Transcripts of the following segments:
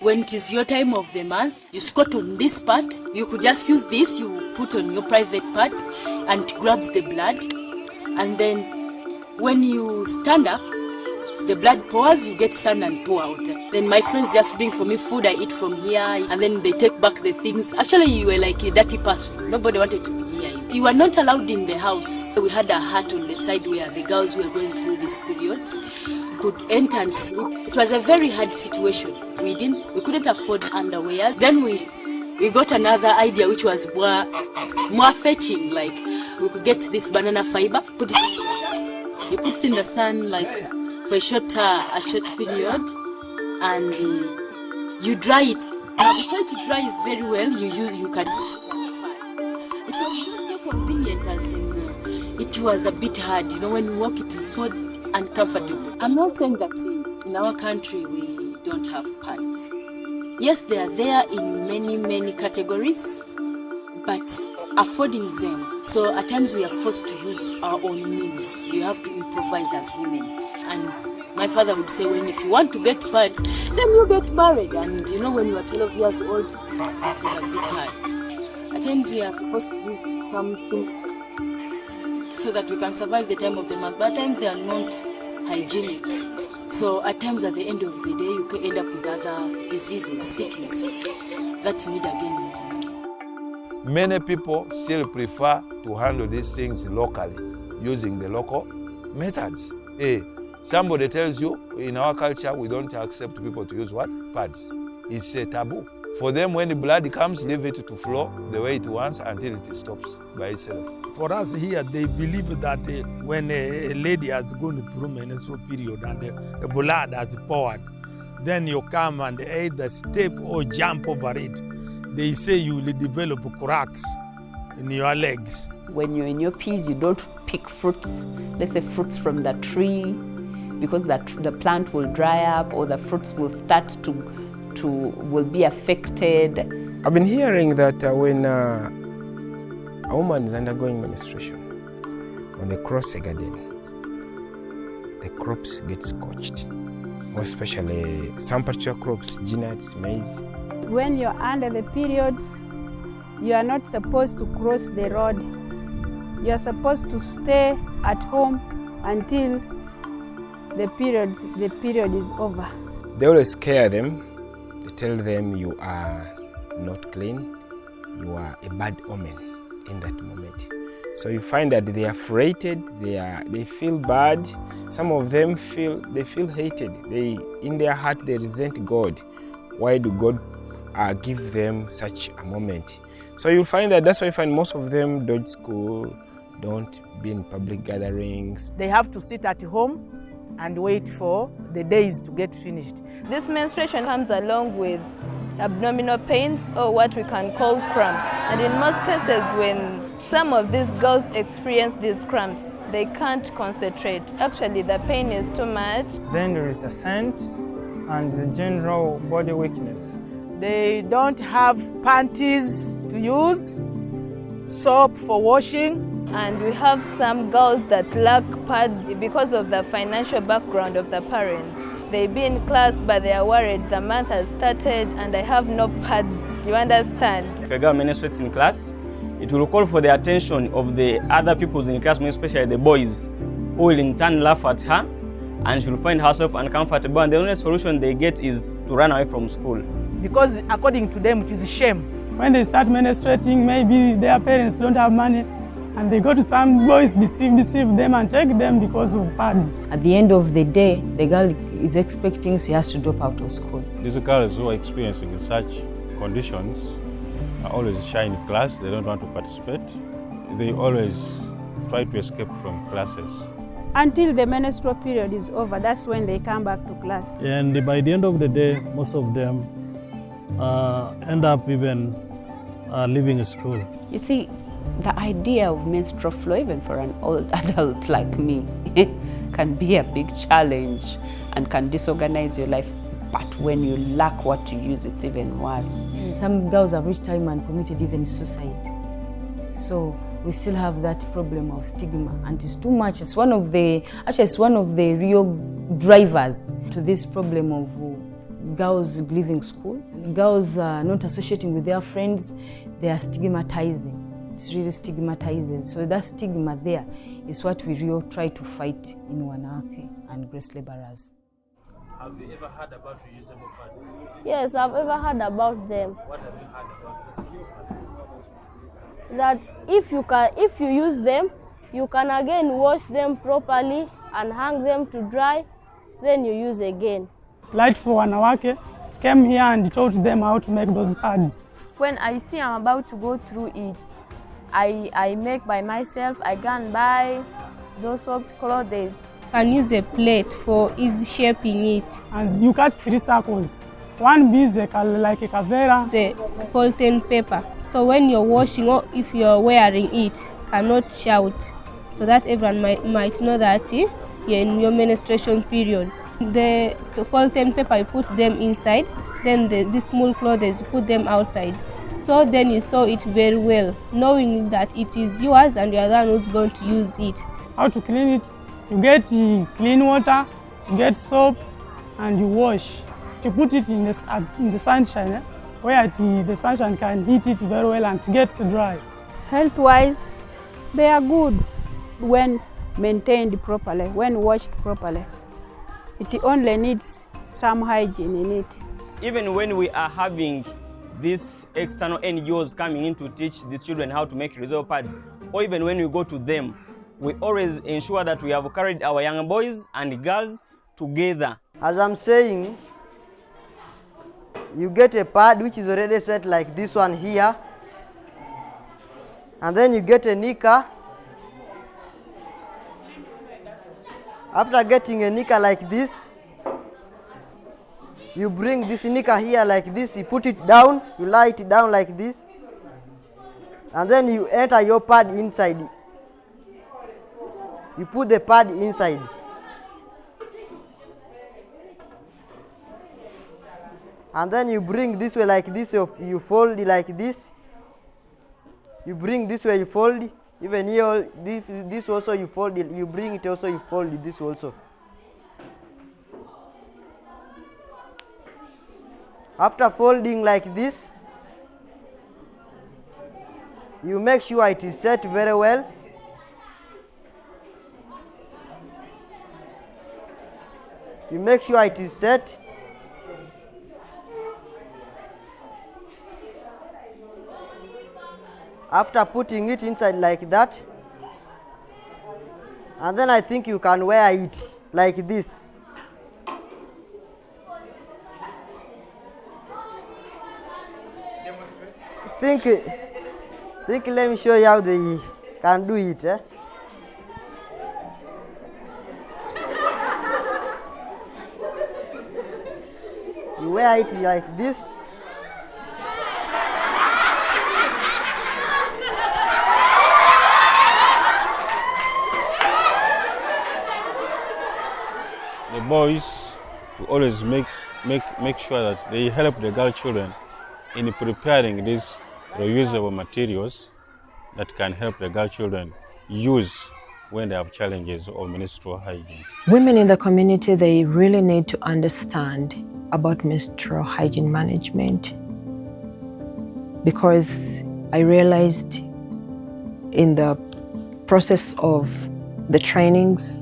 When it is your time of the month, you squat on this part. You could just use this, you put on your private parts and it grabs the blood. And then when you stand up, the blood pours, you get sun and pour out there. Then my friends just bring for me food, I eat from here, and then they take back the things. Actually, you were like a dirty person. Nobody wanted to be near you. You were not allowed in the house. We had a hut on the side where the girls were going through these periods could enter and sleep. It was a very hard situation. We couldn't afford underwear. Then we got another idea, which was more fetching. Like, we could get this banana fiber, put it, you put it in the sun like for a short period, and you dry it. Now, before it dries very well, you can. It was not so convenient, as in it was a bit hard. You know, when you walk, it is so uncomfortable. I'm not saying that in our country we don't have pads. Yes, they are there in many categories, but affording them. So at times we are forced to use our own means. We have to improvise as women. And my father would say, if you want to get pads, then you get married. And you know, when you are 12 years old, it is a bit hard. At times we are supposed to use some things so that we can survive the time of the month, but at times they are not hygienic. So at times at the end of the day, you can end up with other diseases, sicknesses that need again. Many people still prefer to handle these things locally, using the local methods. Somebody tells you, in our culture, we don't accept people to use what? Pads. It's a taboo. For them, when the blood comes, leave it to flow the way it wants until it stops by itself. For us here, they believe that when a lady has gone through menstrual period and the blood has poured, then you come and either step or jump over it. They say you will develop cracks in your legs. When you're in your peas, you don't pick fruits, let's say fruits from the tree, because the plant will dry up or the fruits will start will be affected. I've been hearing that when a woman is undergoing menstruation, when they cross a garden, the crops get scorched, more especially some particular crops, nuts, maize. When you're under the periods, you are not supposed to cross the road. You are supposed to stay at home until the period is over. They always scare them. They tell them you are not clean, you are a bad omen in that moment. So you find that they are frightened, they feel bad. Some of them feel hated. In their heart they resent God. Why do God give them such a moment? So you'll find that's why you find most of them dodge school, don't be in public gatherings. They have to sit at home and wait for the days to get finished. This menstruation comes along with abdominal pains, or what we can call cramps. And in most cases, when some of these girls experience these cramps, they can't concentrate. Actually, the pain is too much. Then there is the scent and the general body weakness. They don't have panties to use, soap for washing. And we have some girls that lack pads because of the financial background of the parents. They be in class, but they are worried the month has started and I have no pads. You understand? If a girl menstruates in class, it will call for the attention of the other people in class, especially the boys, who will in turn laugh at her, and she will find herself uncomfortable. And the only solution they get is to run away from school. Because according to them, it is a shame. When they start menstruating, maybe their parents don't have money, and they go to some boys, deceive them and take them because of pads. At the end of the day, the girl is expecting she has to drop out of school. These girls who are experiencing such conditions are always shy in class. They don't want to participate. They always try to escape from classes. Until the menstrual period is over, that's when they come back to class. And by the end of the day, most of them end up even leaving school. You see, the idea of menstrual flow, even for an old adult like me, can be a big challenge and can disorganize your life. But when you lack what to use, it's even worse. Some girls have reached time and committed even suicide. So we still have that problem of stigma, and it's too much. It's one of the real drivers to this problem of girls leaving school, girls not associating with their friends, they are stigmatizing. It's really stigmatizing. So that stigma there is what we really try to fight in Wanawake and Grace Laborers. Have you ever heard about reusable pads? Yes, I've ever heard about them. What have you heard about reusable pads? That if you use them, you can again wash them properly and hang them to dry, then you use again. Light For Wanawake came here and taught them how to make those pads. When I see I'm about to go through it, I make by myself. I go and buy those soft clothes. You can use a plate for easy shaping it. And you cut 3 circles. One is like a cavera. The polythene paper. So when you're washing or if you're wearing it, cannot shout. So that everyone might know that you're in your menstruation period. The polythene paper, you put them inside. Then the small clothes, you put them outside. So then you sew it very well, knowing that it is yours and you are the one who's going to use it. How to clean it? You get clean water, you get soap, and you wash. You put it in the sunshine, where the sunshine can heat it very well and get dry. Health-wise, they are good when maintained properly, when washed properly. It only needs some hygiene in it. Even when we are having these external NGOs coming in to teach these children how to make reusable pads, or even when we go to them, we always ensure that we have carried our young boys and girls together. As I'm saying, you get a pad which is already set like this one here, and then you get a knicker. After getting a knicker like this, you bring this knicker here like this, you put it down, you lie it down like this, and then you enter your pad inside. You put the pad inside. And then you bring this way like this, you fold it like this. You bring this way, you fold. Even here, this also you fold it. You bring it also, you fold it, this also. After folding like this, you make sure it is set very well. You make sure it is set. After putting it inside like that, and then I think you can wear it like this. Think, let me show you how they can do it. You wear it like this. The boys will always make sure that they help the girl children in preparing these reusable materials that can help the girl children use when they have challenges of menstrual hygiene. Women in the community, they really need to understand about menstrual hygiene management, because I realized in the process of the trainings,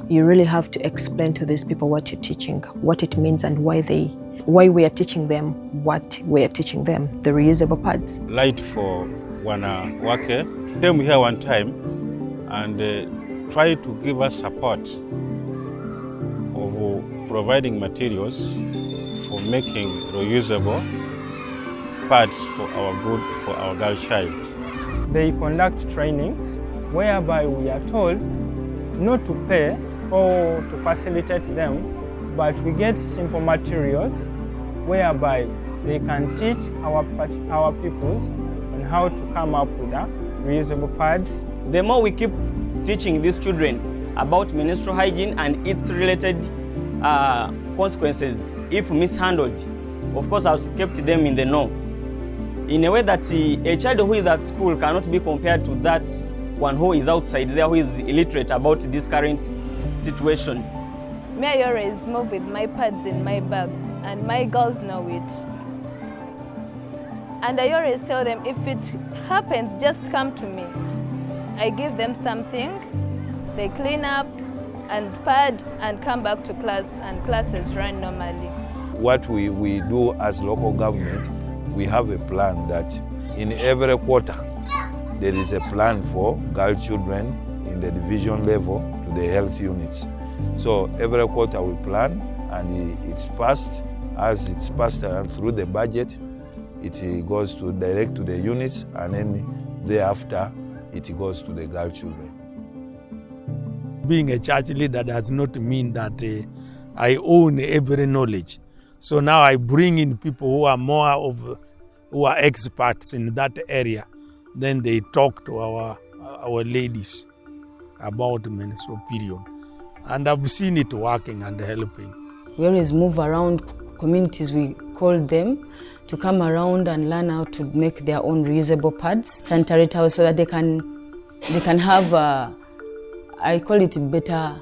you really have to explain to these people what you're teaching, what it means, and why we are teaching them what we are teaching them, the reusable pads. Light For Wanawake came here one time and tried to give us support of providing materials for making reusable pads for our girl child. They conduct trainings whereby we are told not to pay or to facilitate them, but we get simple materials whereby they can teach our pupils on how to come up with reusable pads. The more we keep teaching these children about menstrual hygiene and its related consequences if mishandled, of course I've kept them in the know, in a way that a child who is at school cannot be compared to that one who is outside there, who is illiterate about this current situation. Me, I always move with my pads in my bags, and my girls know it. And I always tell them, if it happens, just come to me. I give them something, they clean up and pad and come back to class, and classes run normally. What we do as local government, we have a plan that in every quarter, there is a plan for girl children in the division level to the health units. So every quarter we plan, and it's passed. As it's passed through the budget, it goes to direct to the units, and then thereafter it goes to the girl children. Being a church leader does not mean that I own every knowledge. So now I bring in people who are who are experts in that area. Then they talk to our ladies about the menstrual period. And I've seen it working and helping. We always move around communities, we call them to come around and learn how to make their own reusable pads, sanitary towels, so that they can have I call it better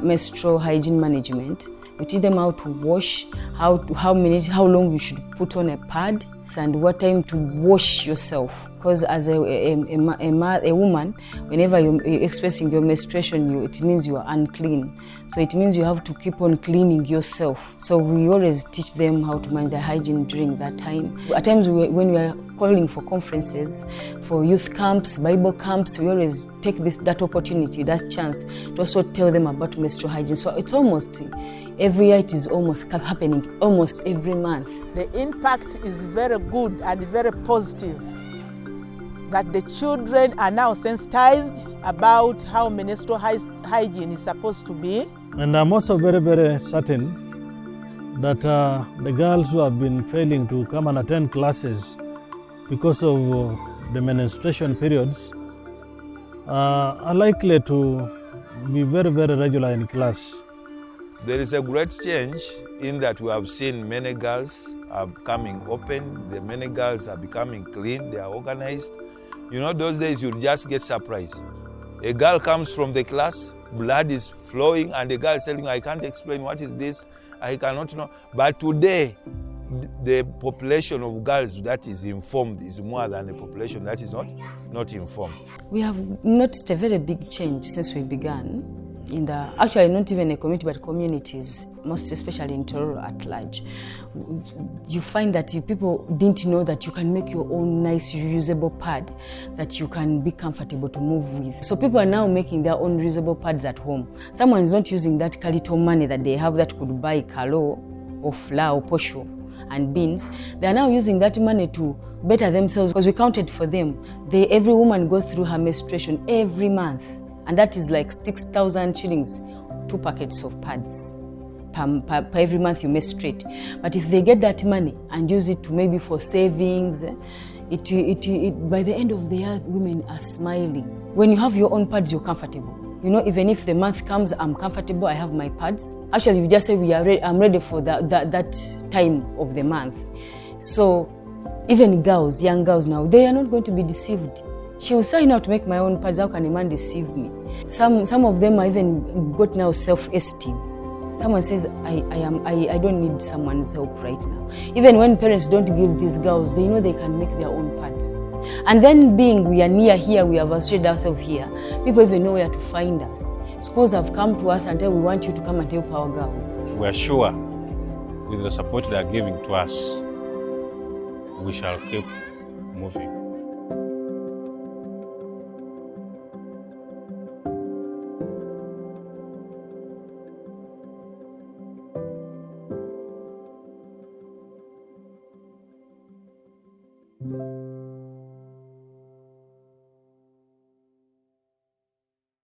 menstrual hygiene management. We teach them how to wash, how long you should put on a pad, and what time to wash yourself. Because as a woman, whenever you're expressing your menstruation, it means you are unclean. So it means you have to keep on cleaning yourself. So we always teach them how to manage their hygiene during that time. At times when we are calling for conferences, for youth camps, Bible camps, we always take that opportunity, that chance to also tell them about menstrual hygiene. So it's almost every year, it is almost happening almost every month. The impact is very good and very positive, that the children are now sensitized about how menstrual hygiene is supposed to be. And I'm also very, very certain that the girls who have been failing to come and attend classes because of the menstruation periods are likely to be very, very regular in class. There is a great change in that we have seen many girls are becoming open, many girls are becoming clean, they are organized. You know, those days you just get surprised. A girl comes from the class, blood is flowing, and the girl is telling you, I can't explain what is this, I cannot know. But today, the population of girls that is informed is more than the population that is not informed. We have noticed a very big change since we began. Actually not even a community, but communities, most especially in Tororo at large. You find that people didn't know that you can make your own nice reusable pad that you can be comfortable to move with. So people are now making their own reusable pads at home. Someone is not using that little money that they have that could buy kalo or flour or posho and beans. They are now using that money to better themselves, because we counted for them. Every woman goes through her menstruation every month. And that is like 6,000 shillings, 2 packets of pads per every month you menstruate. But if they get that money and use it to maybe for savings, by the end of the year, women are smiling. When you have your own pads, you're comfortable. You know, even if the month comes, I'm comfortable, I have my pads. Actually, we just say I'm ready for that time of the month. So even girls, young girls now, they are not going to be deceived. She will say, to make my own pads, how can a man deceive me? Some of them are even got now self-esteem. Someone says, I don't need someone's help right now. Even when parents don't give these girls, they know they can make their own pads. And then we are near here, we have associated ourselves here, people even know where to find us. Schools have come to us and tell, we want you to come and help our girls. We are sure with the support they are giving to us, we shall keep moving. you.